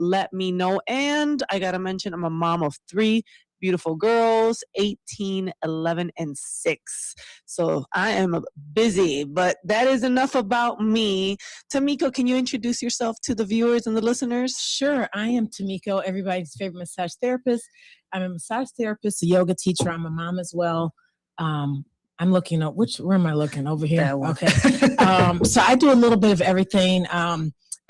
let me know. And I got to mention, I'm a mom of 3 beautiful girls, 18, 11, and 6. So I am busy, but that is enough about me. Tamiko, can you introduce yourself to the viewers and the listeners? Sure. I am Tamiko, everybody's favorite massage therapist. I'm a massage therapist, a yoga teacher. I'm a mom as well. I'm looking up, where am I looking? Over here? That one. Okay. So I do a little bit of everything.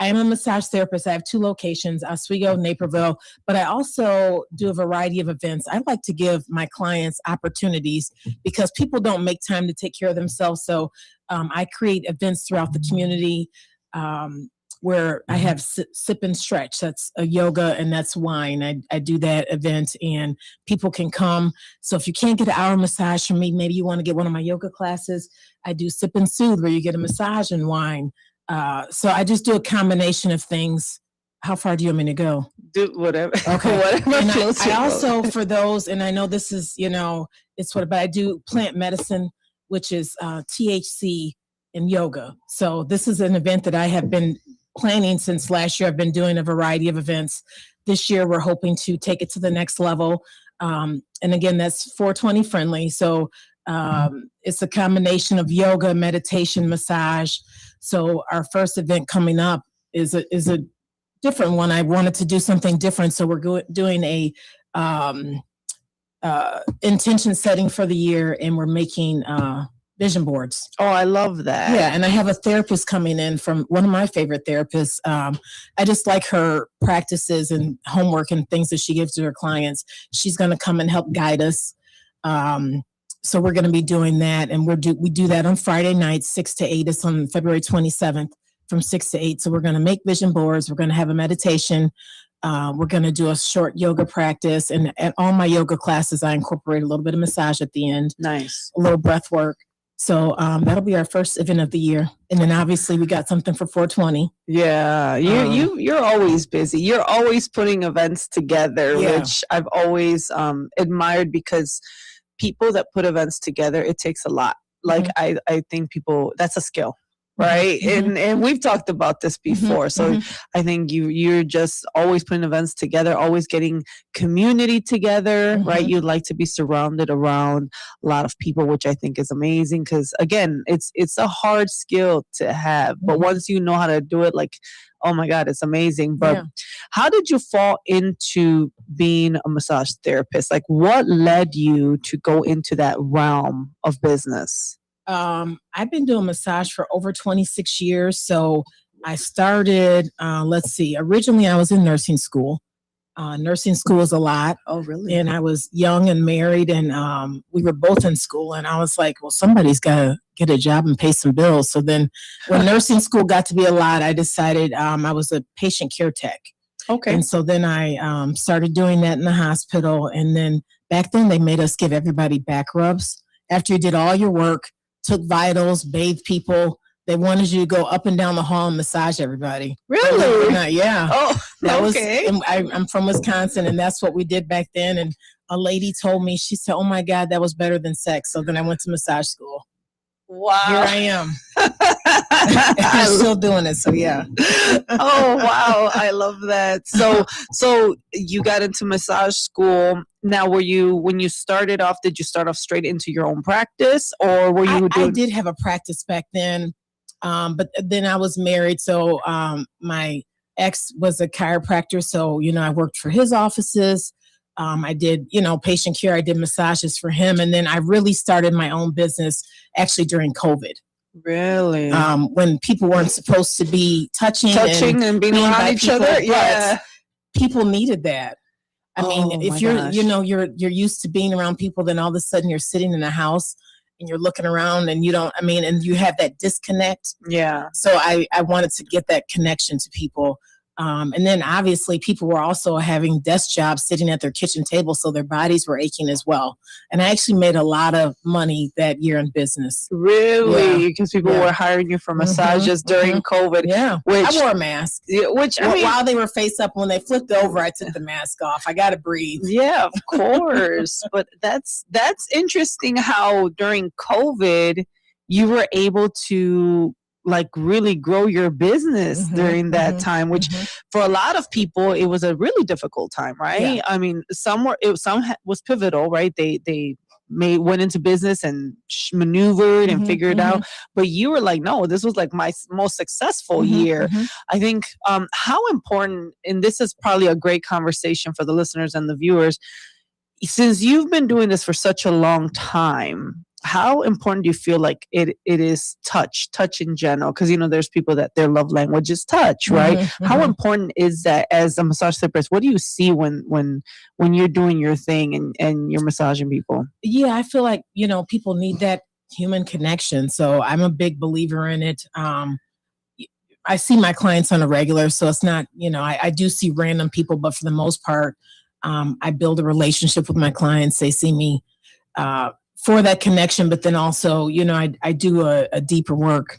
I am a massage therapist. I have 2 locations, Oswego, Naperville, but I also do a variety of events. I like to give my clients opportunities because people don't make time to take care of themselves. So I create events throughout the community where I have sip and stretch. That's a yoga and that's wine. I do that event and people can come. So if you can't get an hour massage from me, maybe you want to get one of my yoga classes. I do sip and soothe where you get a massage and wine. So I just do a combination of things. How far do you want me to go? Do whatever. Okay. Whatever. And I also, for those, and I know this is, it's but I do plant medicine, which is THC and yoga. So this is an event that I have been planning since last year. I've been doing a variety of events. This year, we're hoping to take it to the next level. And again, that's 420 friendly. So it's a combination of yoga, meditation, massage. So our first event coming up is a different one. I wanted to do something different. So we're doing a intention setting for the year, and we're making vision boards. Oh, I love that. Yeah, and I have a therapist coming in from one of my favorite therapists. I just like her practices and homework and things that she gives to her clients. She's going to come and help guide us. So we're going to be doing that, and we do that on Friday nights, 6 to 8. It's on February 27th from 6 to 8. So we're going to make vision boards. We're going to have a meditation. We're going to do a short yoga practice, and at all my yoga classes, I incorporate a little bit of massage at the end. Nice. A little breath work. So that'll be our first event of the year. And then obviously we got something for 420. Yeah, you're always busy. You're always putting events together, which I've always admired, because people that put events together, it takes a lot. Like I think that's a skill. Right. Mm-hmm. And we've talked about this before. So I think you're just always putting events together, always getting community together, right? You'd like to be surrounded around a lot of people, which I think is amazing. Because again, it's a hard skill to have. But once you know how to do it, like, oh my God, it's amazing. But how did you fall into being a massage therapist? Like, what led you to go into that realm of business? I've been doing massage for over 26 years. So I started, originally I was in nursing school. Nursing school is a lot. Oh, really? And I was young and married, and we were both in school. And I was like, well, somebody's got to get a job and pay some bills. So then when nursing school got to be a lot, I decided I was a patient care tech. Okay. And so then I started doing that in the hospital. And then back then they made us give everybody back rubs. After you did all your work, took vitals, bathed people. They wanted you to go up and down the hall and massage everybody. Really? Yeah. Oh, that okay. I'm from Wisconsin, and that's what we did back then. And a lady told me, she said, oh my God, that was better than sex. So then I went to massage school. Wow. Here I am. I'm still doing it. So yeah. Oh, wow. I love that. So you got into massage school. Now, when you started off, did you start off straight into your own practice, or were you I did have a practice back then. But then I was married. So my ex was a chiropractor. So, I worked for his offices. I did, patient care. I did massages for him. And then I really started my own business actually during COVID. Really? When people weren't supposed to be touching and being around each other. Yeah. People needed that. I mean, if you're, gosh. You're used to being around people, then all of a sudden you're sitting in a house and you're looking around and and you have that disconnect. Yeah. So I wanted to get that connection to people. And then obviously people were also having desk jobs sitting at their kitchen table, so their bodies were aching as well. And I actually made a lot of money that year in business. Really? Because people were hiring you for massages during COVID. Yeah. Which, I wore a mask. While they were face up, when they flipped over, I took the mask off. I got to breathe. Yeah, of course. But that's interesting how during COVID you were able to like really grow your business during that time, which for a lot of people it was a really difficult time, right? Yeah. I mean, some was pivotal, right? They went into business and maneuvered and figured it out, but you were like, no, this was like my most successful year. I think how important, and this is probably a great conversation for the listeners and the viewers, since you've been doing this for such a long time, how important do you feel like it is touch in general? Because, you know, there's people that their love language is touch, right? How important is that as a massage therapist? What do you see when you're doing your thing and you're massaging people? Yeah, I feel like, you know, people need that human connection. So I'm a big believer in it. I see my clients on a regular, so it's not, you know, I do see random people, but for the most part, I build a relationship with my clients. They see me for that connection, but then also, you know, I do a deeper work.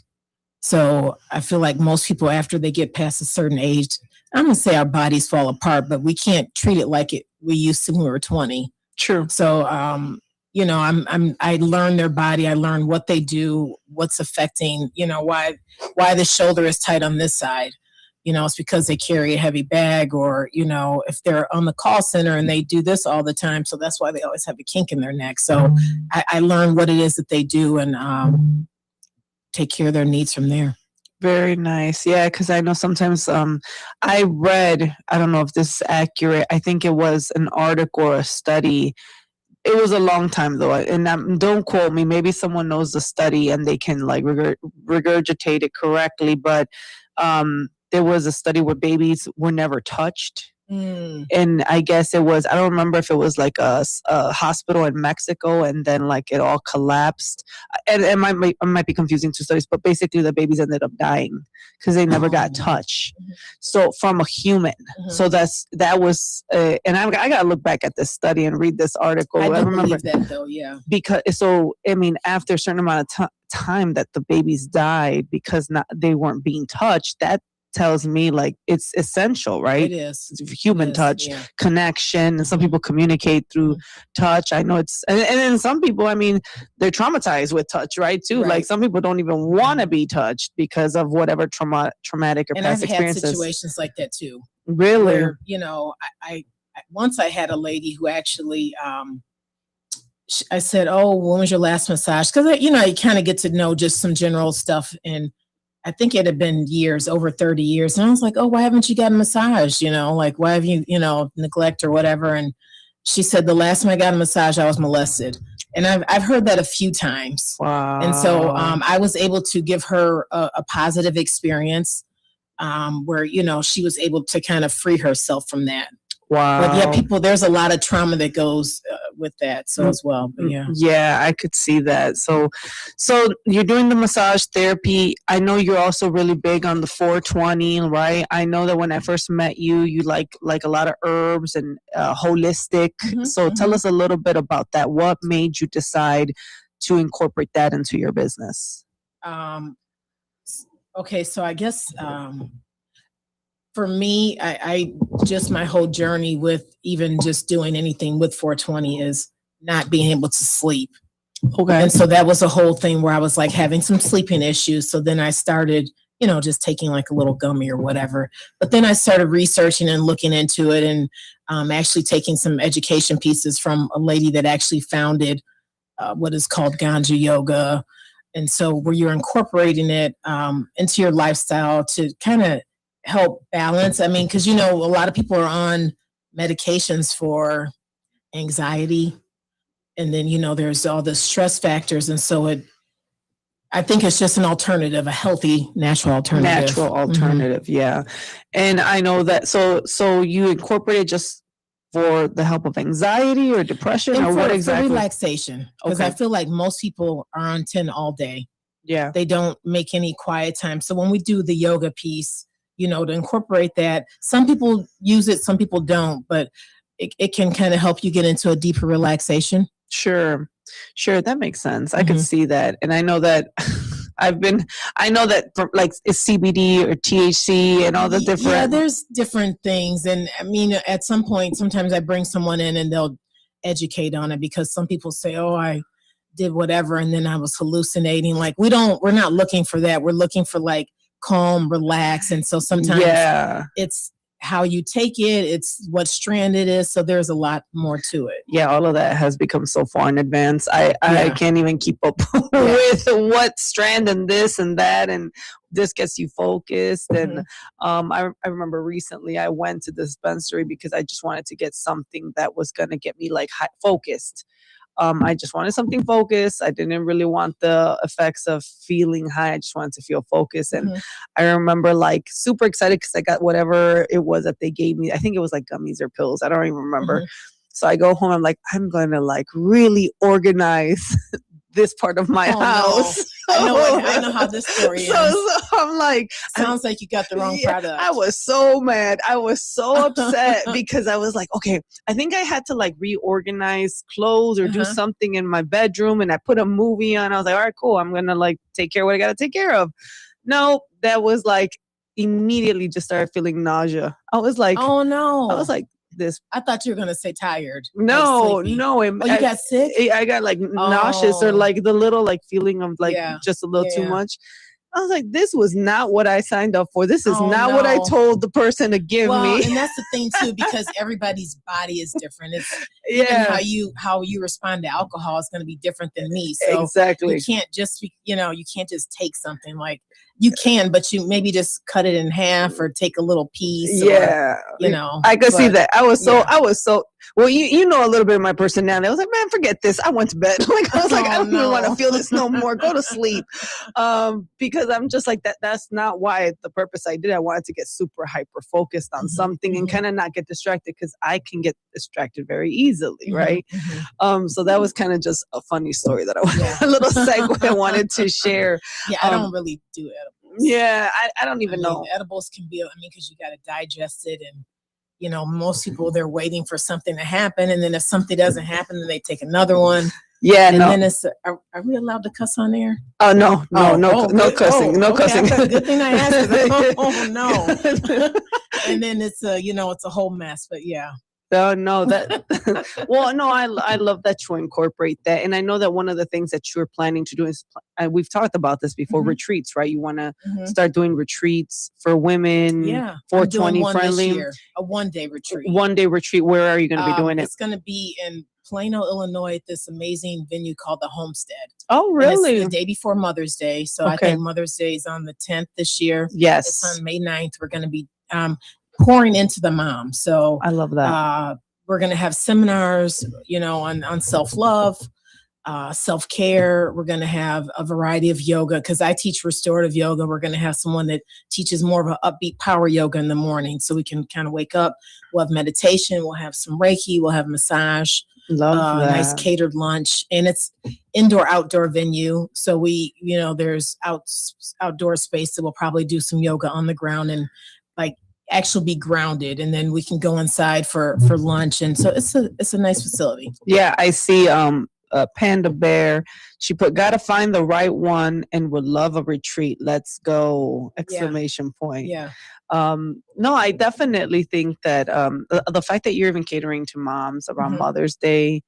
So I feel like most people, after they get past a certain age, I'm gonna say our bodies fall apart, but we can't treat it like we used to when we were 20. True. So, you know, I learn their body. I learn what they do, what's affecting, you know, why the shoulder is tight on this side. You know, it's because they carry a heavy bag, or, you know, if they're on the call center and they do this all the time. So that's why they always have a kink in their neck. So I learn what it is that they do and take care of their needs from there. Very nice. Yeah, because I know sometimes I read, I don't know if this is accurate, I think it was an article or a study. It was a long time though, and don't quote me. Maybe someone knows the study and they can like regurgitate it correctly. But there was a study where babies were never touched. And I guess it was, I don't remember if it was like a hospital in Mexico, and then like it all collapsed. And I might be confusing two studies, but basically the babies ended up dying because they never got touched. So from a human. So that was, and I got to look back at this study and read this article. I remember that though, yeah. Because, so, I mean, after a certain amount of time that the babies died because they weren't being touched, that tells me like it's essential, right? It is. Human touch, connection, and some people communicate through touch. I know it's, and then some people, I mean, they're traumatized with touch, right? Too. Like some people don't even want to be touched because of whatever traumatic or past experiences. I've had situations like that too. Really? Where, you know, I once I had a lady who actually, I said, "Oh, when was your last massage?" Because, you know, you kind of get to know just some general stuff, and I think it had been years, over 30 years. And I was like, "Oh, why haven't you got a massage? You know, like, why have you, you know, neglect or whatever?" And she said, "The last time I got a massage, I was molested." And I've heard that a few times. Wow. And so I was able to give her a positive experience where, you know, she was able to kind of free herself from that. Wow. But yeah, there's a lot of trauma that goes with that. So as well, but yeah. Yeah, I could see that. So you're doing the massage therapy. I know you're also really big on the 420, right? I know that when I first met you, you like a lot of herbs and holistic. So tell us a little bit about that. What made you decide to incorporate that into your business? Okay, so I guess for me, I just my whole journey with even just doing anything with 420 is not being able to sleep. Okay. And so that was a whole thing where I was like having some sleeping issues. So then I started, you know, just taking like a little gummy or whatever. But then I started researching and looking into it, and actually taking some education pieces from a lady that actually founded what is called Ganja Yoga. And so where you're incorporating it into your lifestyle to kind of help balance. I mean, because, you know, a lot of people are on medications for anxiety, and then, you know, there's all the stress factors. And so I think it's just an alternative, a healthy, natural alternative. Yeah. And I know that, so you incorporated just for the help of anxiety or depression, and or what exactly? For relaxation. Because I feel like most people are on 10 all day. Yeah. They don't make any quiet time. So when we do the yoga piece, you know, to incorporate that, some people use it, some people don't, but it can kind of help you get into a deeper relaxation. Sure. That makes sense. I could see that. And I know that I know that for, like, it's CBD or THC and all the different. Yeah, there's different things. And I mean, at some point, sometimes I bring someone in and they'll educate on it, because some people say, "Oh, I did whatever, and then I was hallucinating. Like we're not looking for that. We're looking for like calm, relax. And so sometimes it's how you take it, it's what strand it is. So there's a lot more to it. Yeah, all of that has become so far in advance. I can't even keep up with what strand and this and that, and this gets you focused. And I remember recently I went to the dispensary because I just wanted to get something that was going to get me like focused. I just wanted something focused. I didn't really want the effects of feeling high. I just wanted to feel focused. And I remember like super excited because I got whatever it was that they gave me. I think it was like gummies or pills. I don't even remember. So I go home. I'm like, I'm going to like really organize this part of my house. No. I know how this story is. So I'm like, sounds like you got the wrong product. I was so mad. I was so upset because I was like, okay, I think I had to like reorganize clothes or do something in my bedroom, and I put a movie on. I was like, all right, cool. I'm gonna like take care of what I gotta take care of. No, that was like immediately just started feeling nausea. I was like, oh no. I was like, this. I thought you were gonna say tired. No. You got sick? I got like nauseous or like the little like feeling of like just a little too much. I was like, this was not what I signed up for. This is not what I told the person to give me. And that's the thing too, because everybody's body is different. It's how you respond to alcohol is going to be different than me. So exactly. You can't just take something. Like you can, but you maybe just cut it in half or take a little piece. Yeah. Or, I could see that. I was so well, you know a little bit of my personality. I was like, man, forget this. I went to bed. Like I was like, I don't even want to feel this no more. Go to sleep. Because I'm just like that. That's not why the purpose I did. I wanted to get super hyper focused on something and kind of not get distracted, because I can get distracted very easily, right? So that was kind of just a funny story that a little segue I wanted to share. Yeah, I don't really do edibles. Yeah, I don't even know. Edibles can be, because you got to digest it, and most people, they're waiting for something to happen, and then if something doesn't happen, then they take another one. Yeah, and then it's are we allowed to cuss on air? Oh no cussing, no cussing. Good thing I asked. Oh no. And then it's it's a whole mess. But yeah. No, that well, no, I love that you incorporate that, and I know that one of the things that you're planning to do is we've talked about this before, retreats, right? You want to start doing retreats for women, 420 friendly, a 1-day retreat. 1-day retreat. Where are you going to be doing it? It's going to be in Plano, Illinois, at this amazing venue called the Homestead. Oh, really? And it's the day before Mother's Day, so I think Mother's Day is on the 10th this year. Yes, it's on May 9th. We're going to be pouring into the mom. So I love that. We're going to have seminars, on self-love, self-care. We're going to have a variety of yoga, because I teach restorative yoga. We're going to have someone that teaches more of an upbeat power yoga in the morning, so we can kind of wake up. We'll have meditation. We'll have some Reiki. We'll have massage. Love that. Nice catered lunch, and it's outdoor venue. So we, there's outdoor space that we'll probably do some yoga on the ground and like actually be grounded, and then we can go inside for lunch. And so it's a nice facility. Yeah, I see Panda Bear. She put, gotta find the right one and would love a retreat. Let's go! Exclamation point. Yeah. No, I definitely think that the fact that you're even catering to moms around Mother's Day,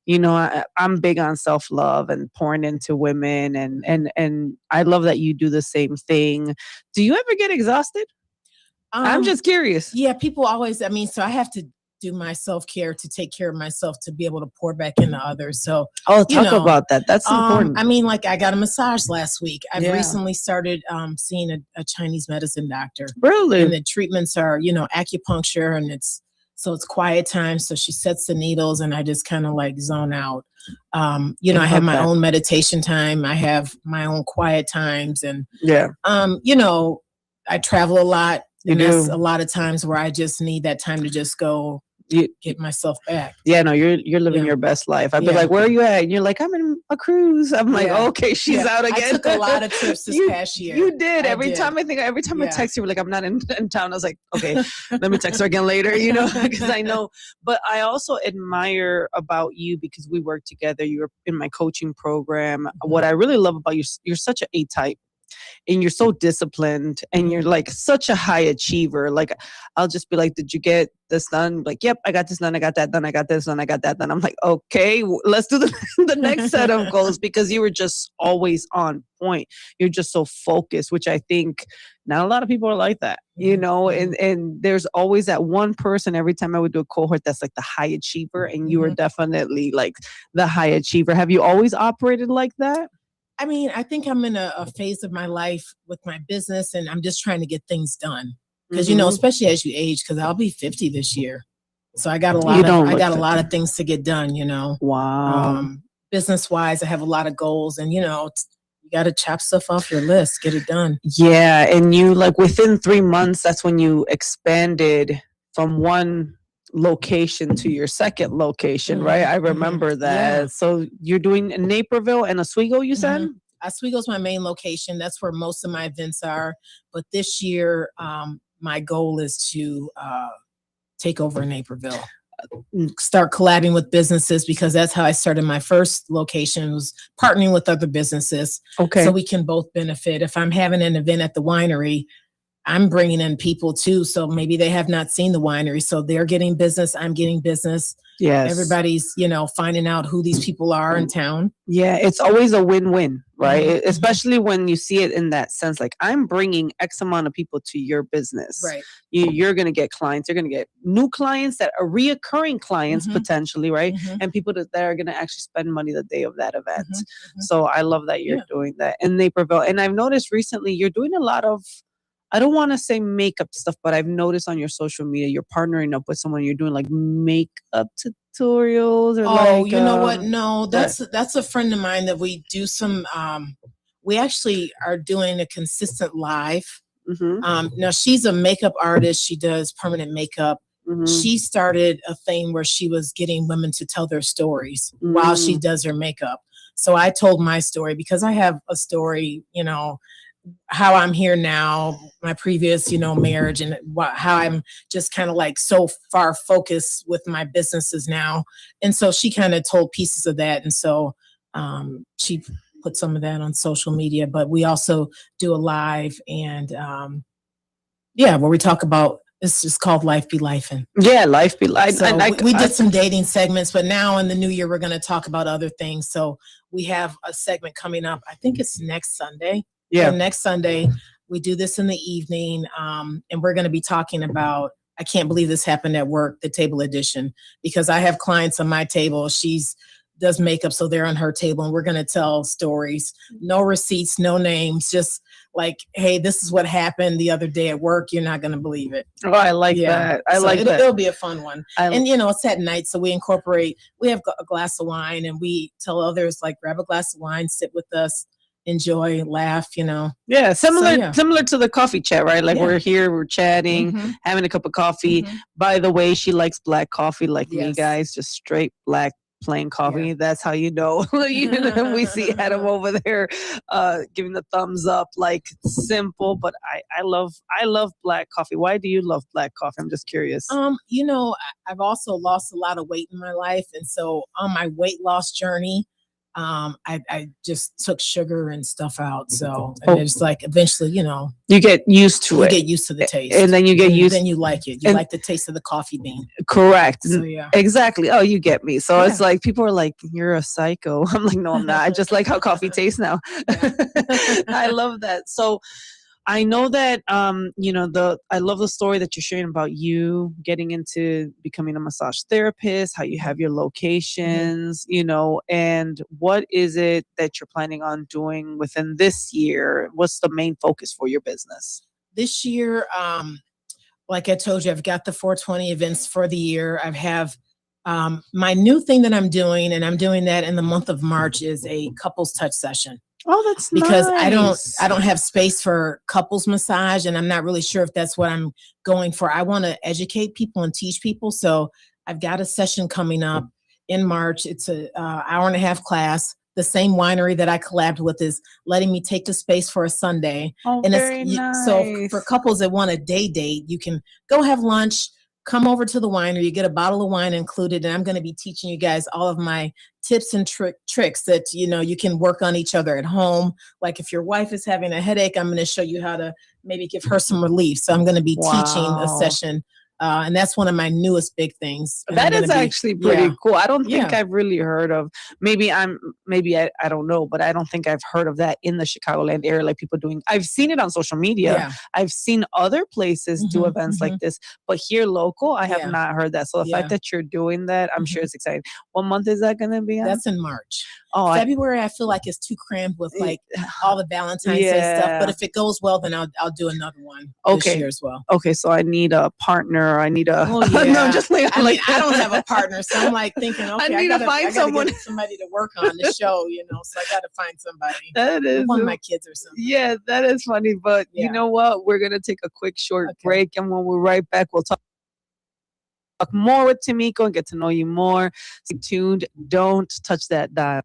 I'm big on self-love and pouring into women, and I love that you do the same thing. Do you ever get exhausted? I'm just curious. Yeah, people always, so I have to do my self-care to take care of myself to be able to pour back into others. So, talk about that. That's important. I got a massage last week. I've recently started seeing a Chinese medicine doctor. Really? And the treatments are, acupuncture, and it's quiet time. So she sets the needles, and I just kind of like zone out. I have my own meditation time. I have my own quiet times, and I travel a lot. And there's a lot of times where I just need that time to just go get myself back. Yeah, no, you're living your best life. I'd be like, where are you at? And you're like, I'm in a cruise. I'm like, okay, she's out again. I took a lot of trips this past year. You did. Every time I text you, like, I'm not in town. I was like, okay, let me text her again later, because I know. But I also admire about you, because we work together. You're in my coaching program. What I really love about you, you're such an A-type. and you're so disciplined and you're like such a high achiever. Like I'll just be like, did you get this done? Like, yep, I got this done. I got that done. I got this done. I got that done. I'm like, okay, let's do the next set of goals, because you were just always on point. You're just so focused, which I think not a lot of people are like that, you know, and there's always that one person every time I would do a cohort that's like the high achiever, and you were definitely like the high achiever. Have you always operated like that? I mean, I think I'm in a phase of my life with my business, and I'm just trying to get things done. Because, you know, especially as you age, because I'll be 50 this year. So I got a lot of things to get done, you know. Wow. Business wise, I have a lot of goals, and, you know, you got to chop stuff off your list, get it done. Yeah. And you, like, within 3 months, that's when you expanded from one location to your second location, right? I remember that. Yeah. So you're doing Naperville and Oswego, you said? Oswego's my main location. That's where most of my events are. But this year, my goal is to take over Naperville. Start collabing with businesses, because that's how I started my first location, was partnering with other businesses. Okay. So we can both benefit. If I'm having an event at the winery, I'm bringing in people too. So maybe they have not seen the winery. So they're getting business. I'm getting business. Yes. Everybody's, you know, finding out who these people are in town. Yeah. It's always a win-win, right? Especially when you see it in that sense, like I'm bringing X amount of people to your business. Right. You're going to get clients. You're going to get new clients that are reoccurring clients potentially, right? And people that are going to actually spend money the day of that event. So I love that you're doing that in Naperville. And I've noticed recently you're doing a lot of, I don't want to say makeup stuff, but I've noticed on your social media, you're partnering up with someone. You're doing like makeup tutorials or like. You know what? No, that's a friend of mine that we do some. We actually are doing a consistent live. Now she's a makeup artist. She does permanent makeup. She started a thing where she was getting women to tell their stories while she does her makeup. So I told my story, because I have a story, you know, how I'm here now, my previous, you know, marriage, and how I'm just kind of like so far focused with my businesses now. And so she kind of told pieces of that. And so she put some of that on social media, but we also do a live and where we talk about, it's just called Life Be Lifin'. Yeah, Life Be Life. So we did some dating segments, but now in the new year, we're going to talk about other things. So we have a segment coming up. I think it's next Sunday. Yeah. So next Sunday, we do this in the evening, and we're going to be talking about, I can't believe this happened at work, the table edition, because I have clients on my table. She's does makeup, so they're on her table, and we're going to tell stories. No receipts, no names, just like, hey, this is what happened the other day at work. You're not going to believe it. Oh, I like that. I like that. It'll be a fun one. And, you know, it's at night, so we have a glass of wine, and we tell others, like, grab a glass of wine, sit with us, enjoy, laugh, you know. Yeah, similar to the coffee chat, right? Like we're here, we're chatting, having a cup of coffee. By the way, she likes black coffee like me, guys, just straight black plain coffee. That's how you know. We see Adam over there giving the thumbs up, like simple, but I love black coffee. Why do you love black coffee? I'm just curious. You know, I've also lost a lot of weight in my life, and so on my weight loss journey, I just took sugar and stuff out. So and it's like eventually, you know, you get used to it. You get used to the taste. And then you get used. Then you like it. You like the taste of the coffee bean. Correct. So, yeah. Exactly. Oh, you get me. So it's like people are like, you're a psycho. I'm like, no, I'm not. I just like how coffee tastes now. I love that. So I know that, you know, I love the story that you're sharing about you getting into becoming a massage therapist, how you have your locations, you know, and what is it that you're planning on doing within this year? What's the main focus for your business? This year, like I told you, I've got the 420 events for the year. I have my new thing that I'm doing, and I'm doing that in the month of March, is a couples touch session. Oh, that's because nice. I don't have space for couples massage, and I'm not really sure if that's what I'm going for. I want to educate people and teach people. So I've got a session coming up in March. It's a hour and a half class. The same winery that I collabed with is letting me take the space for a Sunday. Oh, and very nice. So for couples that want a day date, you can go have lunch, come over to the winery. You get a bottle of wine included, and I'm going to be teaching you guys all of my tips and tricks that, you can work on each other at home. Like if your wife is having a headache, I'm going to show you how to maybe give her some relief. So I'm going to be teaching a session. And that's one of my newest big things. And that is actually pretty cool. I don't think I've really heard of, maybe I don't know, but I don't think I've heard of that in the Chicagoland area, like people doing. I've seen it on social media. Yeah. I've seen other places do events like this, but here local, I have not heard that. So the fact that you're doing that, I'm sure it's exciting. What month is that going to be on? That's in March. February, I feel like it's too cramped with like all the Valentine's Day stuff. But if it goes well, then I'll do another one this year as well. Okay, so I need a partner. I need a. Oh, yeah. No, just like I don't have a partner, so I'm like thinking, okay, I gotta find someone, get somebody to work on the show, So I got to find somebody. That is one of my kids or something. Yeah, that is funny. But you know what? We're gonna take a quick short break, and when we're right back, we'll talk more with Tamiko and get to know you more. Stay tuned. Don't touch that dial.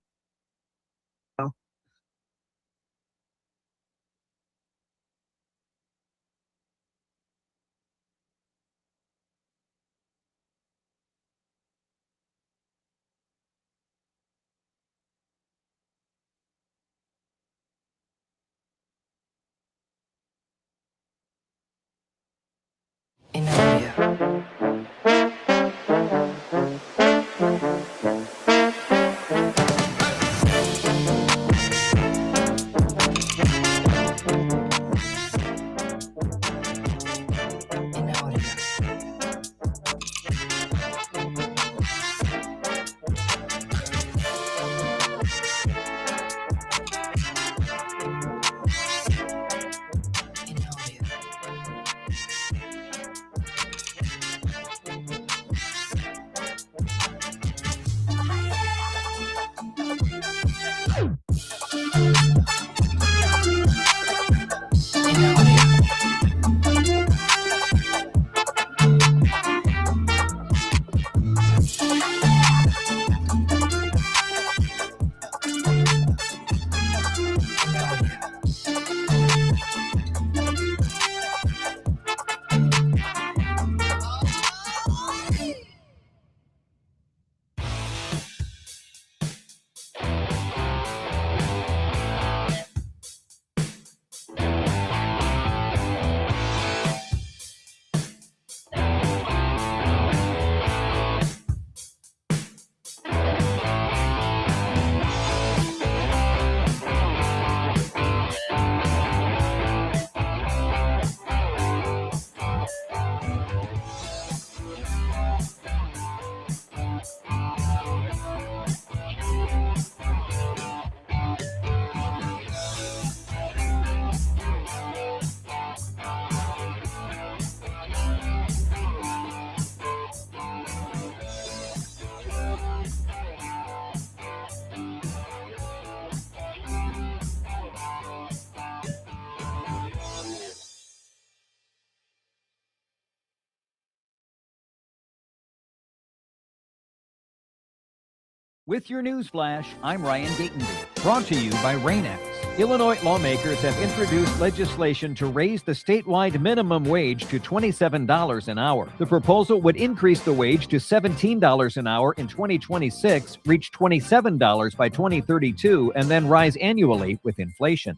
With your news flash, I'm Ryan Gatenby, brought to you by Rain-X. Illinois lawmakers have introduced legislation to raise the statewide minimum wage to $27 an hour. The proposal would increase the wage to $17 an hour in 2026, reach $27 by 2032, and then rise annually with inflation.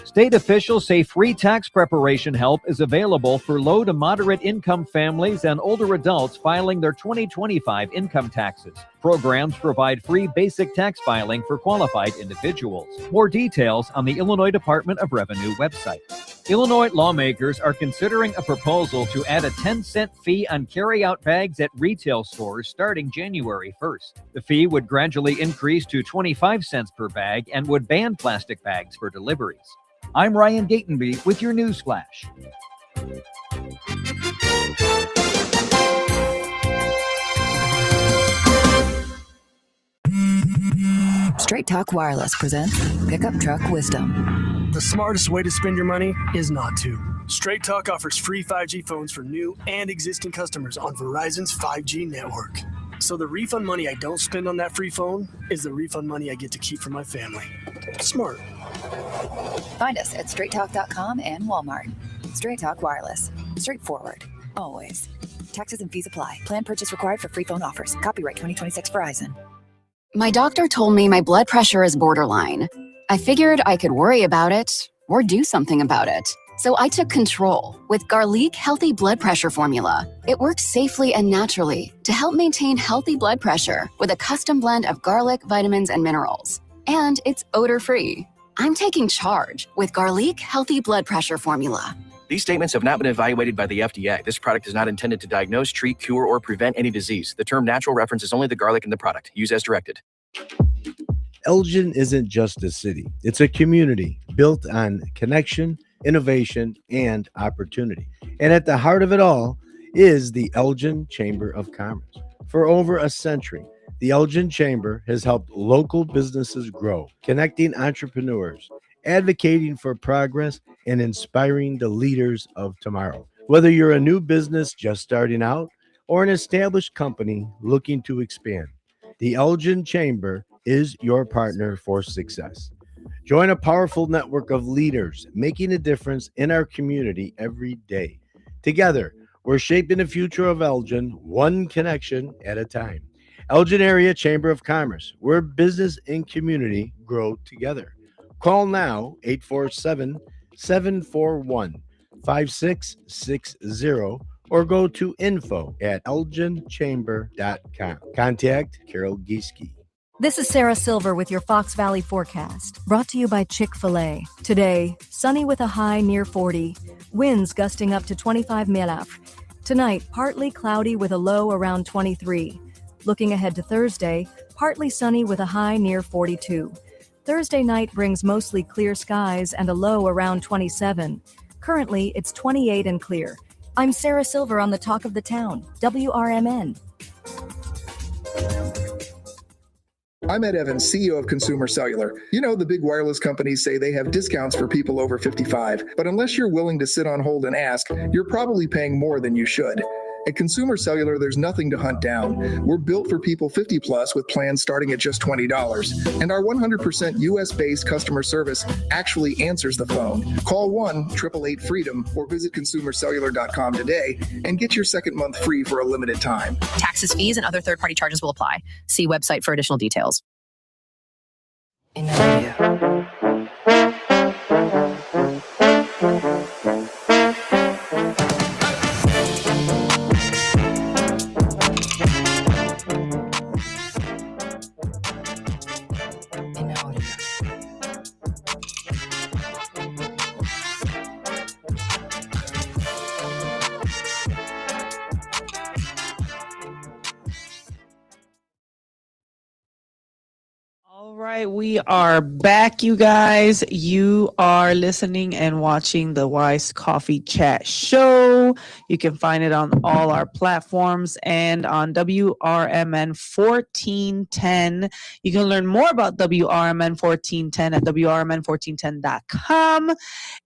State officials say free tax preparation help is available for low to moderate income families and older adults filing their 2025 income taxes. Programs provide free basic tax filing for qualified individuals. More details on the Illinois Department of Revenue website. Illinois lawmakers are considering a proposal to add a 10-cent fee on carry-out bags at retail stores starting January 1st. The fee would gradually increase to 25 cents per bag and would ban plastic bags for deliveries. I'm Ryan Gatenby with your news flash. Straight Talk Wireless presents Pickup Truck Wisdom. The smartest way to spend your money is not to. Straight Talk offers free 5G phones for new and existing customers on Verizon's 5G network. So the refund money I don't spend on that free phone is the refund money I get to keep for my family. Smart. Find us at straighttalk.com and Walmart. Straight Talk Wireless. Straightforward. Always. Taxes and fees apply. Plan purchase required for free phone offers. Copyright 2026 Verizon. My doctor told me my blood pressure is borderline. I figured I could worry about it or do something about it. So I took control with Garlic Healthy Blood Pressure Formula. It works safely and naturally to help maintain healthy blood pressure with a custom blend of garlic, vitamins, and minerals. And it's odor-free. I'm taking charge with Garlic Healthy Blood Pressure Formula. These statements have not been evaluated by the FDA. This product is not intended to diagnose, treat, cure, or prevent any disease. The term natural references only the garlic in the product. Use as directed. Elgin isn't just a city. It's a community built on connection, innovation, and opportunity. And at the heart of it all is the Elgin Chamber of Commerce. For over a century, the Elgin Chamber has helped local businesses grow, connecting entrepreneurs, advocating for progress, and inspiring the leaders of tomorrow. Whether you're a new business just starting out or an established company looking to expand, the Elgin Chamber is your partner for success. Join a powerful network of leaders making a difference in our community every day. Together, we're shaping the future of Elgin, one connection at a time. Elgin Area Chamber of Commerce, where business and community grow together. Call now, 847-741-5660, or go to info@elginchamber.com. Contact Carol Gieske. This is Sarah Silver with your Fox Valley forecast, brought to you by Chick-fil-A. Today, sunny with a high near 40, winds gusting up to 25 milaf. Tonight, partly cloudy with a low around 23. Looking ahead to Thursday, partly sunny with a high near 42. Thursday night brings mostly clear skies and a low around 27. Currently, it's 28 and clear. I'm Sarah Silver on the Talk of the Town, WRMN. I'm Ed Evans, CEO of Consumer Cellular. You know, the big wireless companies say they have discounts for people over 55, but unless you're willing to sit on hold and ask, you're probably paying more than you should. At Consumer Cellular, there's nothing to hunt down. We're built for people 50 plus with plans starting at just $20. And our 100% US-based customer service actually answers the phone. Call 1-888-FREEDOM or visit consumercellular.com today and get your second month free for a limited time. Taxes, fees, and other third-party charges will apply. See website for additional details. All right, we are back, you guys. You are listening and watching the Wise Coffee Chat Show. You can find it on all our platforms and on WRMN 1410. You can learn more about WRMN 1410 at WRMN1410.com.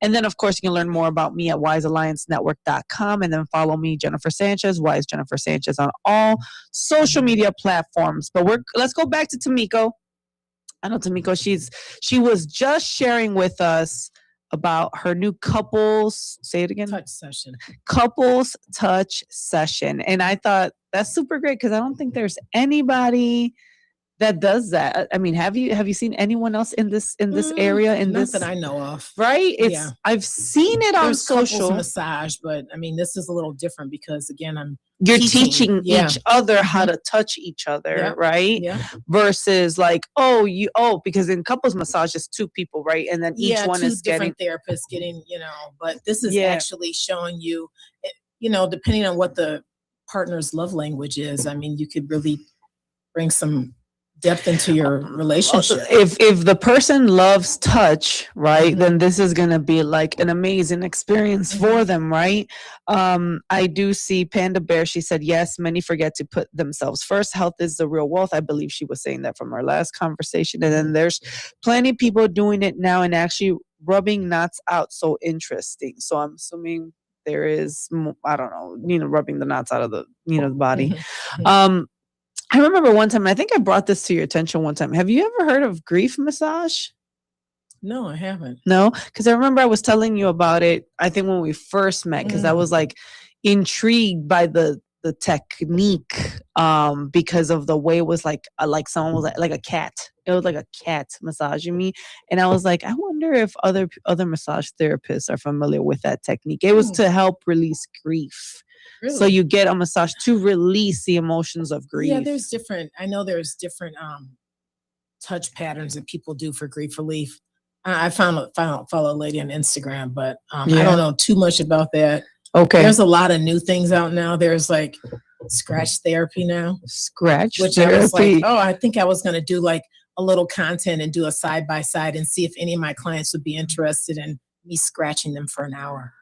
And then, of course, you can learn more about me at WiseAllianceNetwork.com. And then follow me, Jennifer Sanchez, Wise Jennifer Sanchez, on all social media platforms. But let's go back to Tamiko. I know Tamiko, she was just sharing with us about her new couples touch session. And I thought that's super great because I don't think there's anybody that does that. I mean, have you seen anyone else in this area? Not that I know of. Right? I've seen it on social. Couples massage, but I mean, this is a little different because again, you're teaching each other how to touch each other, right? Yeah. Versus like, because in couples massage it's two people, right? And then each one is different therapists getting, but this is actually showing you, depending on what the partner's love language is. I mean, you could really bring some depth into your relationship. If the person loves touch, right, then this is going to be like an amazing experience for them, right? I do see Panda Bear. She said, yes, many forget to put themselves first. Health is the real wealth. I believe she was saying that from our last conversation. And then there's plenty of people doing it now and actually rubbing knots out. So interesting. So I'm assuming there is, I don't know, rubbing the knots out of the, the body. I remember one time, and I think I brought this to your attention one time. Have you ever heard of grief massage? No, I haven't. No? Because I remember I was telling you about it, I think when we first met, because I was like intrigued by the the technique because of the way it was like someone was like a cat. It was like a cat massaging me, and I was like, I wonder if other massage therapists are familiar with that technique. It was to help release grief. So Really? you get a massage to release the emotions of grief. Yeah, there's different. I know there's different touch patterns that people do for grief relief. I follow a lady on Instagram, but I don't know too much about that. Okay. There's a lot of new things out now. There's like scratch therapy now. Scratch which therapy. I was like, oh, I think I was going to do like a little content and do a side by side and see if any of my clients would be interested in me scratching them for an hour.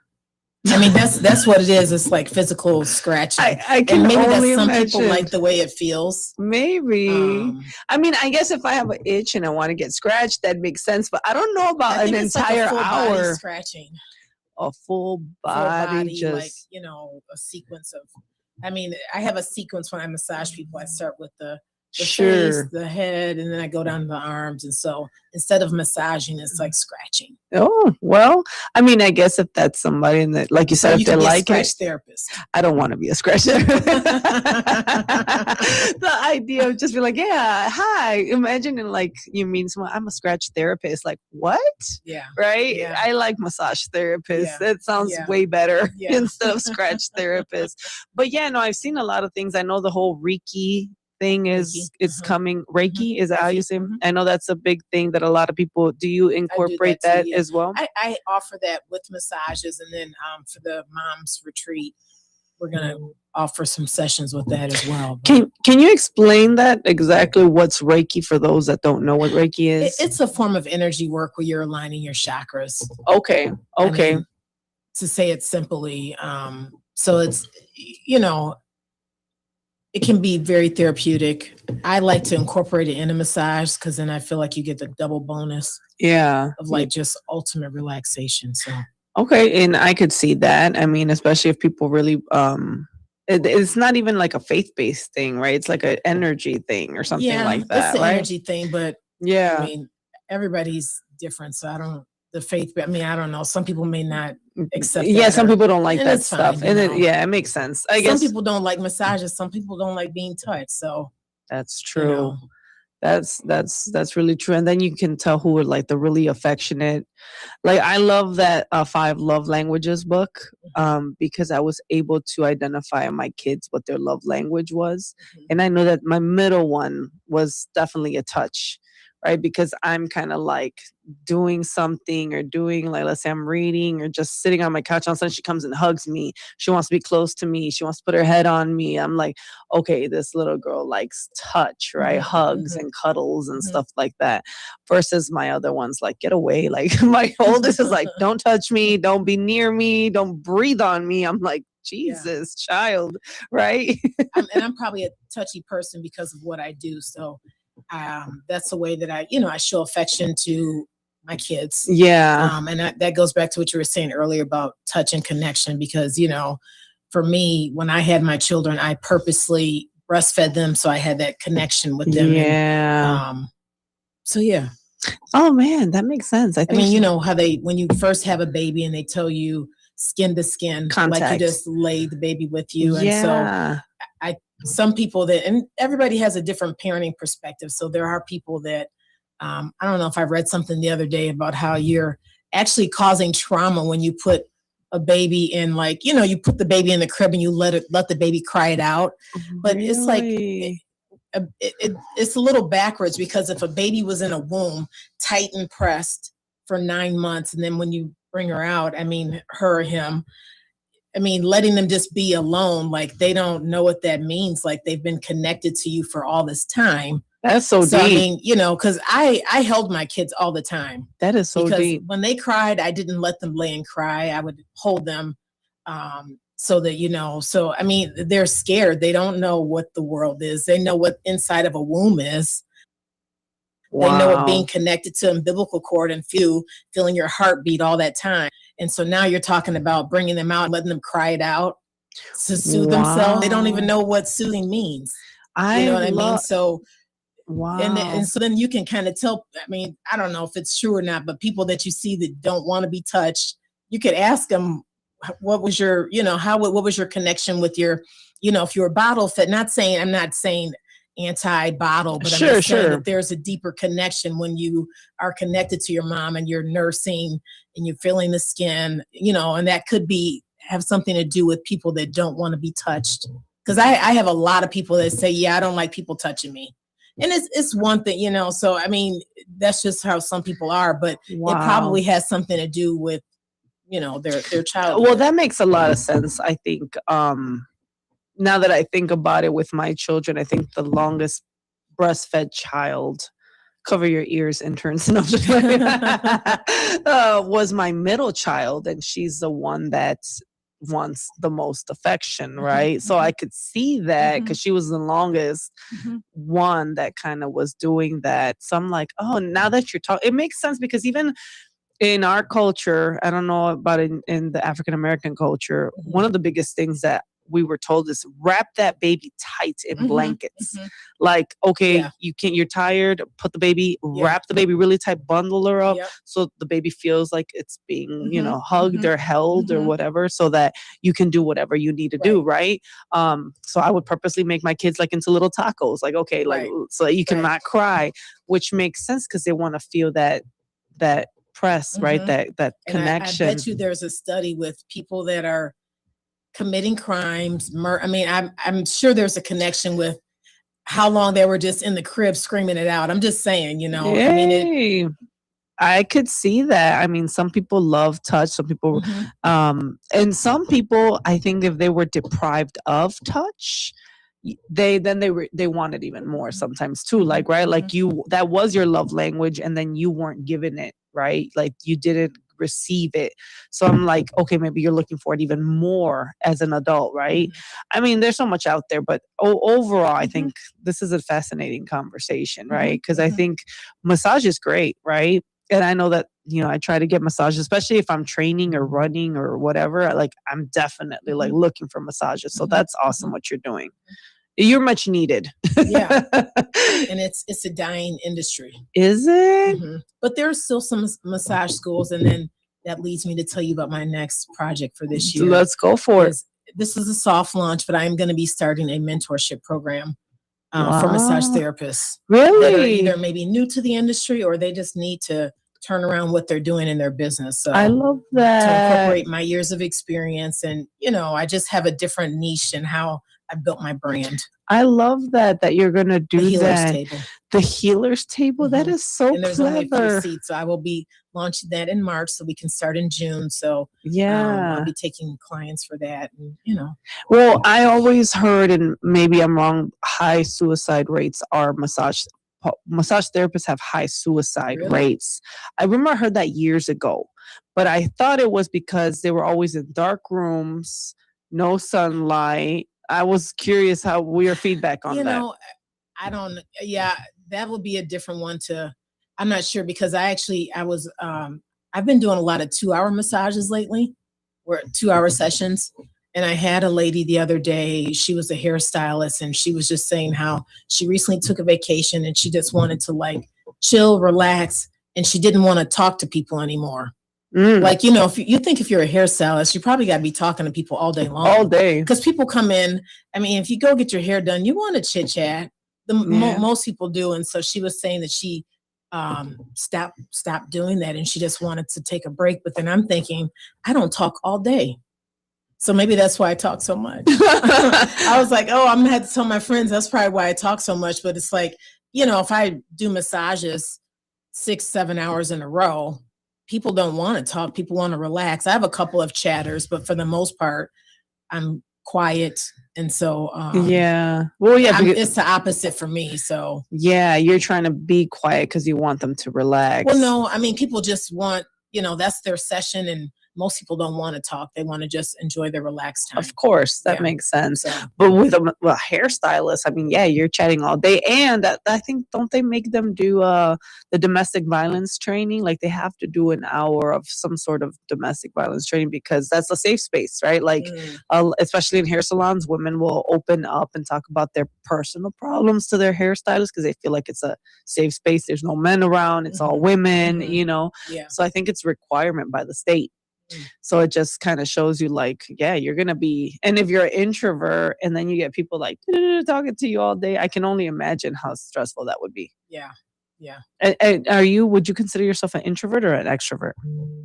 I mean, that's what it is. It's like physical scratching. I can and maybe only some imagine. people like the way it feels. Maybe. I mean, I guess if I have an itch and I want to get scratched, that makes sense. But I don't know about an entire like a full hour. body scratching. A full body, just like, you know, a sequence of. I mean, I have a sequence when I massage people. I start with the face, the head, and then I go down to the arms. And so instead of massaging, it's like scratching. Oh, well, I mean, I guess if that's somebody that, like you said, if they like scratch it, therapist. I don't want to be a scratch therapist. The idea of just be like, yeah, hi. Imagine like you mean someone, I'm a scratch therapist. Like, what? Yeah. Right? Yeah. I like massage therapists. Yeah. That sounds way better instead of scratch therapist. But yeah, no, I've seen a lot of things. I know the whole Reiki thing is coming. Reiki, is that how you say? I know that's a big thing that a lot of people do. You incorporate that too, as well? I offer that with massages, and then for the mom's retreat, we're gonna offer some sessions with that as well. Can you explain that exactly? What's Reiki for those that don't know what Reiki is? It's a form of energy work where you're aligning your chakras. Okay. I mean, to say it simply, so it's, you know, it can be very therapeutic. I like to incorporate it in a massage because then I feel like you get the double bonus. Yeah. Of like just ultimate relaxation. So. Okay, and I could see that. I mean, especially if people really, it's not even like a faith-based thing, right? It's like an energy thing or something like that, it's an right? energy thing, but yeah, I mean, everybody's different, so I don't. The faith, I mean, I don't know. Some people may not accept. Yeah, that some people don't like that stuff, fine, and it makes sense. I guess some people don't like massages. Some people don't like being touched. So that's true. You know. That's really true. And then you can tell who are like the really affectionate. Like I love that 5 love languages book because I was able to identify in my kids what their love language was. And I know that my middle one was definitely a touch, right? Because I'm kind of like doing something or doing like, let's say I'm reading or just sitting on my couch. All of a sudden she comes and hugs me. She wants to be close to me. She wants to put her head on me. I'm like, okay, this little girl likes touch, right? Hugs and cuddles and stuff like that. Versus my other ones like, get away. Like my oldest is like, don't touch me. Don't be near me. Don't breathe on me. I'm like, Jesus, child, right? And I'm probably a touchy person because of what I do. So that's the way that I show affection to my kids. Yeah. And that goes back to what you were saying earlier about touch and connection, because, for me, when I had my children, I purposely breastfed them. So I had that connection with them. Yeah. And, so yeah. Oh man, that makes sense. I mean, you know how when you first have a baby and they tell you skin to skin, contact. like you just lay the baby with you. Yeah. And so some people and everybody has a different parenting perspective. So there are people that, I don't know if I read something the other day about how you're actually causing trauma when you put a baby in, like, you put the baby in the crib and you let the baby cry it out. But it's like, it's a little backwards, because if a baby was in a womb tight and pressed for 9 months, and then when you bring her out, I mean, her or him, I mean, letting them just be alone, like they don't know what that means. Like they've been connected to you for all this time. That's so deep. I mean, because I held my kids all the time. That is so deep. When they cried, I didn't let them lay and cry. I would hold them so that, so I mean, they're scared. They don't know what the world is. They know what inside of a womb is. Wow. They know what being connected to umbilical cord and feeling your heartbeat all that time. And so now you're talking about bringing them out, letting them cry it out to soothe themselves. They don't even know what soothing means. You know what I mean? So, wow. And so then you can kind of tell, I mean, I don't know if it's true or not, but people that you see that don't want to be touched, you could ask them, what was your, what was your connection with your, if you were bottle fed, I'm not saying anti-bottle, but I'm just saying that there's a deeper connection when you are connected to your mom and you're nursing and you're feeling the skin, and that could have something to do with people that don't want to be touched. Because I have a lot of people that say, yeah, I don't like people touching me. And it's one thing, so I mean, that's just how some people are, but it probably has something to do with, their childhood. Well, that makes a lot of sense. I think, now that I think about it with my children, I think the longest breastfed child, cover your ears, interns, no, just was my middle child. And she's the one that wants the most affection, right? So I could see that because she was the longest one that kind of was doing that. So I'm like, oh, now that you're talking, it makes sense, because even in our culture, I don't know about in the African American culture, one of the biggest things that we were told is wrap that baby tight in blankets. Like, okay, you're tired, put the baby, wrap the baby really tight, bundle her up so the baby feels like it's being, hugged or held or whatever, so that you can do whatever you need to do, right? So I would purposely make my kids like into little tacos, like, okay, like so that you cannot cry, which makes sense because they want to feel that press, right? That connection. I bet you there's a study with people that are committing crimes. I'm sure there's a connection with how long they were just in the crib screaming it out. I'm just saying, I could see that. I mean, some people love touch, some people, and some people, I think if they were deprived of touch, they wanted even more sometimes too. Like, right. Like that was your love language and then you weren't given it, right? Like you didn't receive it. So I'm like, okay, maybe you're looking for it even more as an adult, right? I mean, there's so much out there, but overall, I think this is a fascinating conversation, right? Because I think massage is great, right? And I know that, I try to get massages, especially if I'm training or running or whatever. Like, I'm definitely like looking for massages. So that's awesome what you're doing. You're much needed. Yeah. And it's a dying industry. Is it? But there are still some massage schools. And then that leads me to tell you about my next project for this year. Let's go for it. This is a soft launch, but I'm going to be starting a mentorship program for massage therapists. Really? That are either maybe new to the industry or they just need to turn around what they're doing in their business. So I love that. To incorporate my years of experience. And, I just have a different niche in how I built my brand. I love that you're going to do the that. Table. The healer's table. That is so and there's clever. Only a few seats. So I will be launching that in March so we can start in June. So yeah, I'll be taking clients for that. And, Well, I always heard, and maybe I'm wrong, high suicide rates are massage therapists have high suicide rates. I remember I heard that years ago, but I thought it was because they were always in dark rooms, no sunlight. I was curious how your feedback on that. I don't. Yeah, that would be a different one I'm not sure because I've been doing a lot of 2-hour massages lately, or 2-hour sessions. And I had a lady the other day, she was a hairstylist and she was just saying how she recently took a vacation and she just wanted to like chill, relax, and she didn't want to talk to people anymore. Like, if you're a hairstylist, you probably got to be talking to people all day long. All day. Because people come in. I mean, if you go get your hair done, you want to chit chat. Most people do. And so she was saying that she stopped doing that and she just wanted to take a break. But then I'm thinking, I don't talk all day. So maybe that's why I talk so much. I was like, I'm going to have to tell my friends that's probably why I talk so much. But it's like, if I do massages 6-7 hours in a row, people don't want to talk. People want to relax. I have a couple of chatters, but for the most part, I'm quiet. And so, it's the opposite for me. So you're trying to be quiet because you want them to relax. Well, no, I mean, people just want, that's their session and most people don't want to talk. They want to just enjoy their relaxed time. Of course, that makes sense. So, but with a hairstylist, I mean, you're chatting all day. And I think, don't they make them do the domestic violence training? Like they have to do an hour of some sort of domestic violence training because that's a safe space, right? Like, especially in hair salons, women will open up and talk about their personal problems to their hairstylist because they feel like it's a safe space. There's no men around. It's all women, Yeah. So I think it's a requirement by the state. So it just kind of shows you like, yeah, you're going to be, and if you're an introvert and then you get people like talking to you all day, I can only imagine how stressful that would be. Yeah. Yeah. And would you consider yourself an introvert or an extrovert?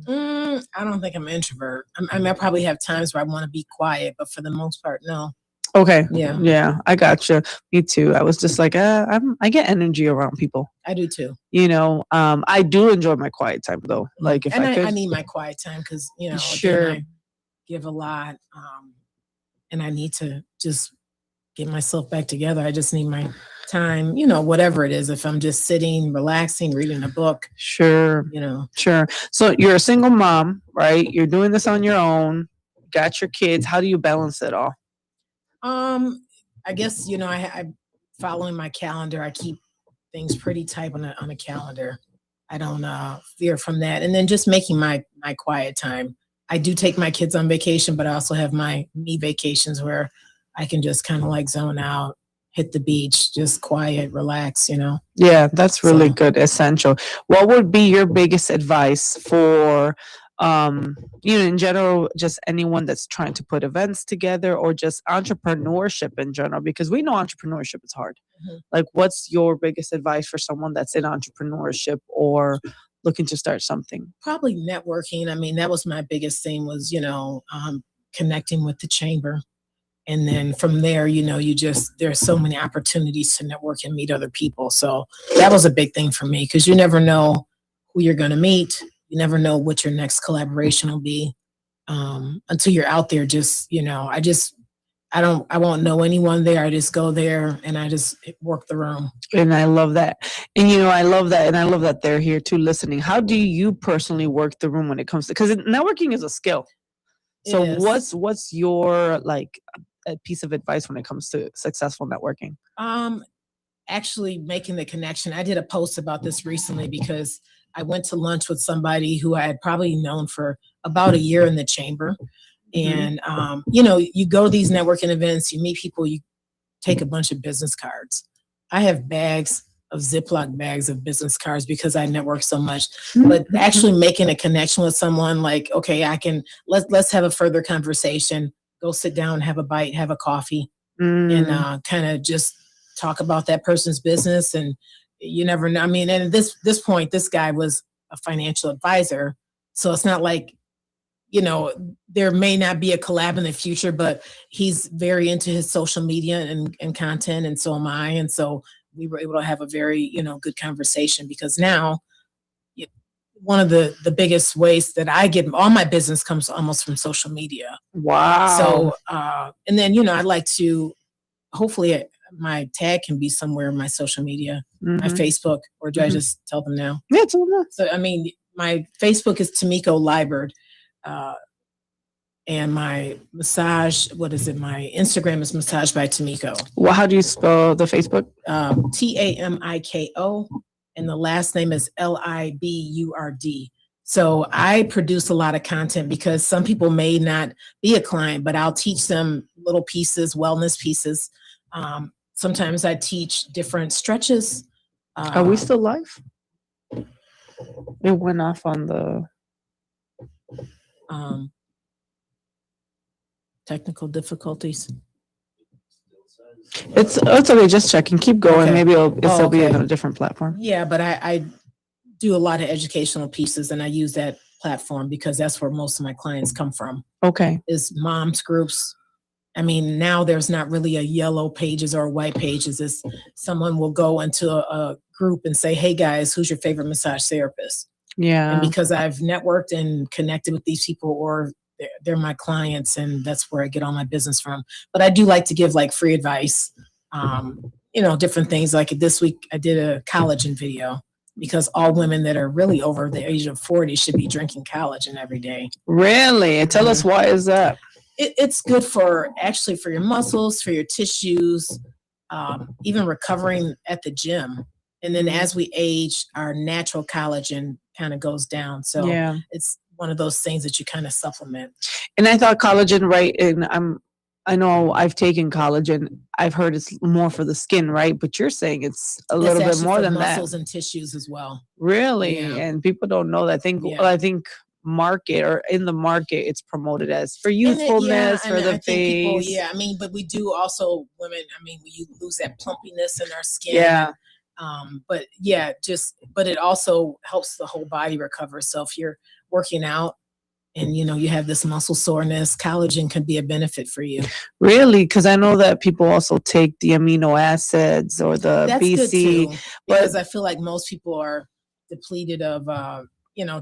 I don't think I'm an introvert. I mean, I probably have times where I want to be quiet, but for the most part, no. Okay. Yeah. Yeah, I gotcha. Me too. I was just like, I get energy around people. I do too. I do enjoy my quiet time though. Like if I could. I need my quiet time because, Sure. again, I give a lot. And I need to just get myself back together. I just need my time, whatever it is. If I'm just sitting, relaxing, reading a book, Sure. Sure. So you're a single mom, right? You're doing this on your own, got your kids. How do you balance it all? I guess, I following my calendar. I keep things pretty tight on a calendar. I don't veer from that. And then just making my quiet time. I do take my kids on vacation, but I also have my me vacations where I can just kind of like zone out, hit the beach, just quiet, relax, Yeah, that's really So- good. Essential. What would be your biggest advice for, in general, just anyone that's trying to put events together or just entrepreneurship in general? Because we know entrepreneurship is hard. Mhm. Like, what's your biggest advice for someone that's in entrepreneurship or looking to start something? Probably networking. I mean, that was my biggest thing was, connecting with the chamber. And then from there, there's so many opportunities to network and meet other people. So that was a big thing for me because you never know who you're going to meet. You never know what your next collaboration will be until you're out there. I won't know anyone there. I just go there and I just work the room. And I love that. And I love that. And I love that they're here too listening. How do you personally work the room when it comes to, because networking is a skill. So It is. what's your like a piece of advice when it comes to successful networking? Actually making the connection. I did a post about this recently because I went to lunch with somebody who I had probably known for about a year in the chamber. And, you go to these networking events, you meet people, you take a bunch of business cards. I have bags of Ziploc bags of business cards because I network so much, but actually making a connection with someone like, okay, let's have a further conversation, go sit down, have a bite, have a coffee and kind of just talk about that person's business. And you never know. I mean, and at this point, this guy was a financial advisor. So it's not like, there may not be a collab in the future, but he's very into his social media and content. And so am I. And so we were able to have a very, good conversation because now one of the biggest ways that I get all my business comes almost from social media. Wow. So, and then, I'd like to, hopefully my tag can be somewhere in my social media, my Facebook, or do I just tell them now? Yeah, tell them. So, I mean, my Facebook is Tamiko Liebert. And my my Instagram is Massage by Tamiko. Well, how do you spell the Facebook? Tamiko, and the last name is Liburd. So I produce a lot of content because some people may not be a client, but I'll teach them little pieces, wellness pieces. Sometimes I teach different stretches. Are we still live? It went off on the technical difficulties. It's okay. Just checking. Keep going. Okay. Maybe it'll be okay. on a different platform. Yeah, but I do a lot of educational pieces, and I use that platform because that's where most of my clients come from. Okay. Is moms groups. I mean, now there's not really a yellow pages or white pages. It's someone will go into a group and say, "Hey guys, who's your favorite massage therapist?" Yeah. And because I've networked and connected with these people, or they're my clients, and that's where I get all my business from. But I do like to give like free advice, different things. Like this week, I did a collagen video because all women that are really over the age of 40 should be drinking collagen every day. Really? And tell us why is that? It's good for your muscles, for your tissues, even recovering at the gym. And then as we age, our natural collagen kind of goes down. So Yeah. it's one of those things that you kind of supplement. And I thought collagen, right? And I know I've taken collagen. I've heard it's more for the skin, right? But you're saying it's a little bit actually more for than that. muscles and tissues as well. Really? Yeah. And people don't know that. Yeah. I think market or in the market it's promoted as for And youthfulness, for and the I think people, face. I mean, but we do also women. I mean, you lose that plumpiness in our skin. Yeah. But but it also helps the whole body recover. So if you're working out and you have this muscle soreness, collagen can be a benefit for you. Really? Because I know that people also take the amino acids or the That's good BC. too, because I feel like most people are depleted of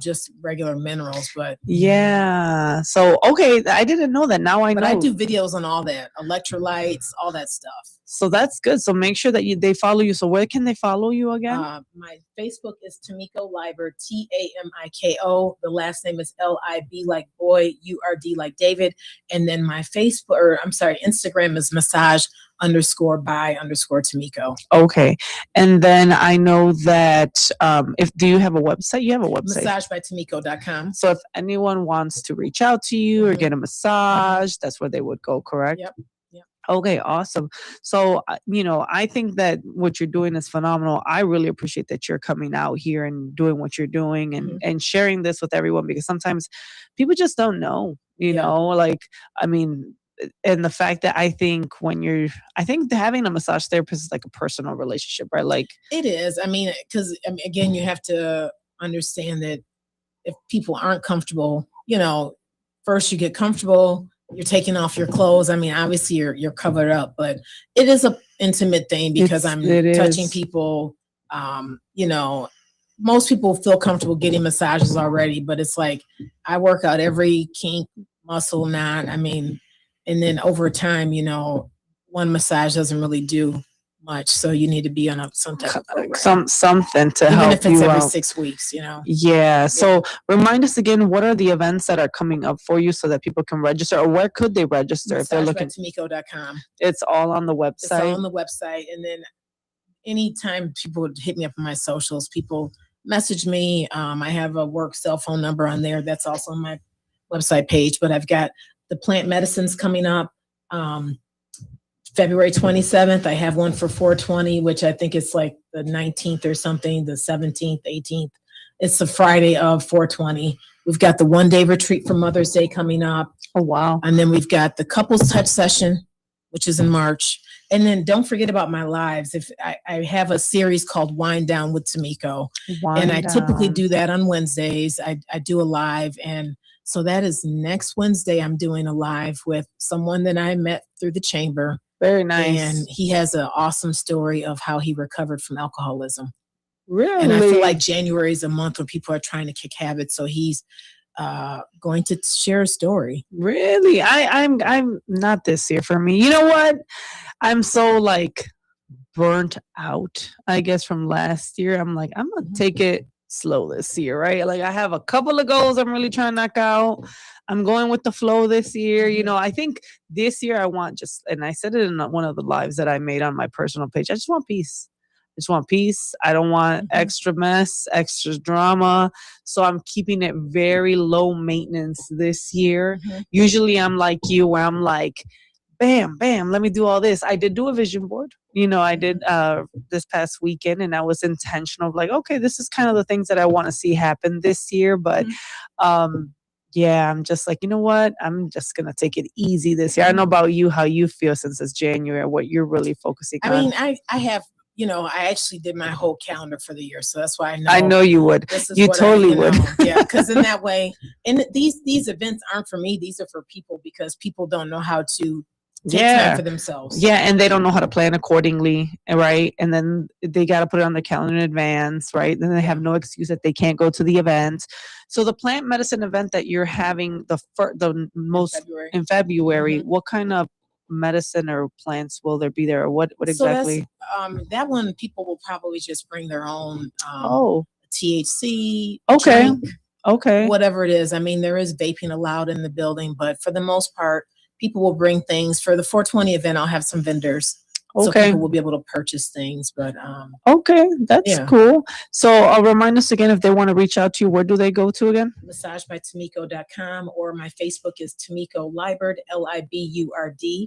just regular minerals. But Yeah. So okay, I didn't know that. Now I know. I do videos on all that, electrolytes, all that stuff. So that's good. So make sure that they follow you. So where can they follow you again? My Facebook is Tamiko Liber, Tamiko. The last name is Lib like boy, URD like David. And then my Instagram is massage_by_Tamiko. Okay. And then I know that do you have a website? You have a website. Massagebytamiko.com. So if anyone wants to reach out to you or get a massage, that's where they would go, correct? Yep. Okay, awesome. So, I think that what you're doing is phenomenal. I really appreciate that you're coming out here and doing what you're doing and sharing this with everyone, because sometimes people just don't know, like, I mean, and the fact that I think having a massage therapist is like a personal relationship, right? Like it is. I mean, because again, you have to understand that if people aren't comfortable, first you get comfortable. You're taking off your clothes. I mean, obviously you're covered up, but it is an intimate thing because I'm touching people. Most people feel comfortable getting massages already, but it's like I work out every kink, muscle, knot. I mean, and then over time, one massage doesn't really do much, so you need to be on some type of program. Something to even help if it's you every out. 6 weeks. Yeah. So remind us again, what are the events that are coming up for you so that people can register, or where could they register if they're looking? Massagebytamiko.com. It's all on the website. It's all on the website, and then anytime people would hit me up on my socials, people message me. I have a work cell phone number on there. That's also on my website page. But I've got the plant medicines coming up. February 27th, I have one for 420, which I think it's like the 19th or something, the 17th, 18th. It's the Friday of 420. We've got the one-day retreat for Mother's Day coming up. Oh, wow. And then we've got the couples touch session, which is in March. And then don't forget about my lives. If I have a series called Wind Down with Tamiko. And I typically do that on Wednesdays. I do a live. And so that is next Wednesday. I'm doing a live with someone that I met through the chamber. Very nice. And he has an awesome story of how he recovered from alcoholism. Really? And I feel like January is a month when people are trying to kick habits. So he's going to share a story. Really? I'm not this year for me. You know what? I'm so like burnt out, I guess, from last year. I'm like, I'm gonna take it slow this year, right? Like I have a couple of goals I'm really trying to knock out. I'm going with the flow this year. I think this year I want and I said it in one of the lives that I made on my personal page. I just want peace. I don't want extra mess, extra drama. So I'm keeping it very low maintenance this year. Usually I'm like you, where I'm like, bam, bam, let me do all this. I did do a vision board. I did this past weekend, and I was intentional, like, okay, this is kind of the things that I want to see happen this year. But yeah, I'm just like, you know what? I'm just going to take it easy this year. I don't know about you, how you feel since it's January, what you're really focusing on. I mean, I have, I actually did my whole calendar for the year. So that's why I know. I know you would. You totally would. Yeah, because in that way, and these events aren't for me. These are for people, because people don't know how to take time for themselves. Yeah, and they don't know how to plan accordingly, right? And then they got to put it on their calendar in advance, right? Then they have no excuse that they can't go to the event. So the plant medicine event that you're having in February, what kind of medicine or plants will there be there, or what exactly? So that one, people will probably just bring their own THC. Okay. Drink, whatever it is. I mean, there is vaping allowed in the building, but for the most part, people will bring things. For the 420 event, I'll have some vendors. So people will be able to purchase things. But that's cool. So remind us again, if they want to reach out to you, where do they go to again? Massagebytamiko.com, or my Facebook is Tamiko Liberd, Liberd.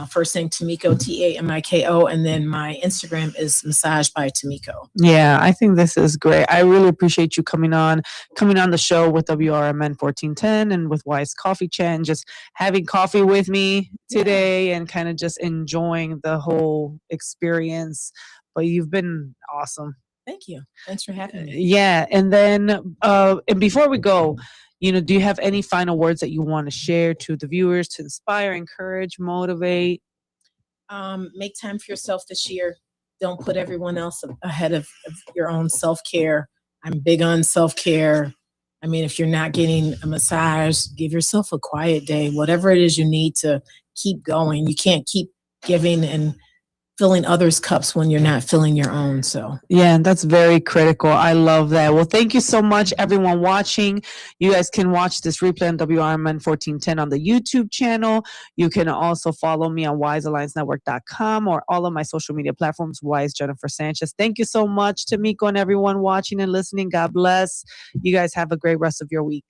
First name Tamiko, Tamiko, and then my Instagram is Massage by Tamiko. Yeah, I think this is great. I really appreciate you coming on the show with WRMN 1410 and with Wise Coffee Chat and just having coffee with me today and kind of just enjoying the whole experience. But you've been awesome. Thank you. Thanks for having me. Yeah, and then and before we go, do you have any final words that you want to share to the viewers to inspire, encourage, motivate? Make time for yourself this year. Don't put everyone else ahead of your own self-care. I'm big on self-care. I mean, if you're not getting a massage, give yourself a quiet day, whatever it is you need to keep going. You can't keep giving and filling others' cups when you're not filling your own. So yeah, that's very critical. I love that. Well, thank you so much, everyone watching. You guys can watch this replay on WRMN 1410 on the YouTube channel. You can also follow me on wisealliancenetwork.com or all of my social media platforms, Wise Jennifer Sanchez. Thank you so much, Tamiko, and everyone watching and listening. God bless. You guys have a great rest of your week.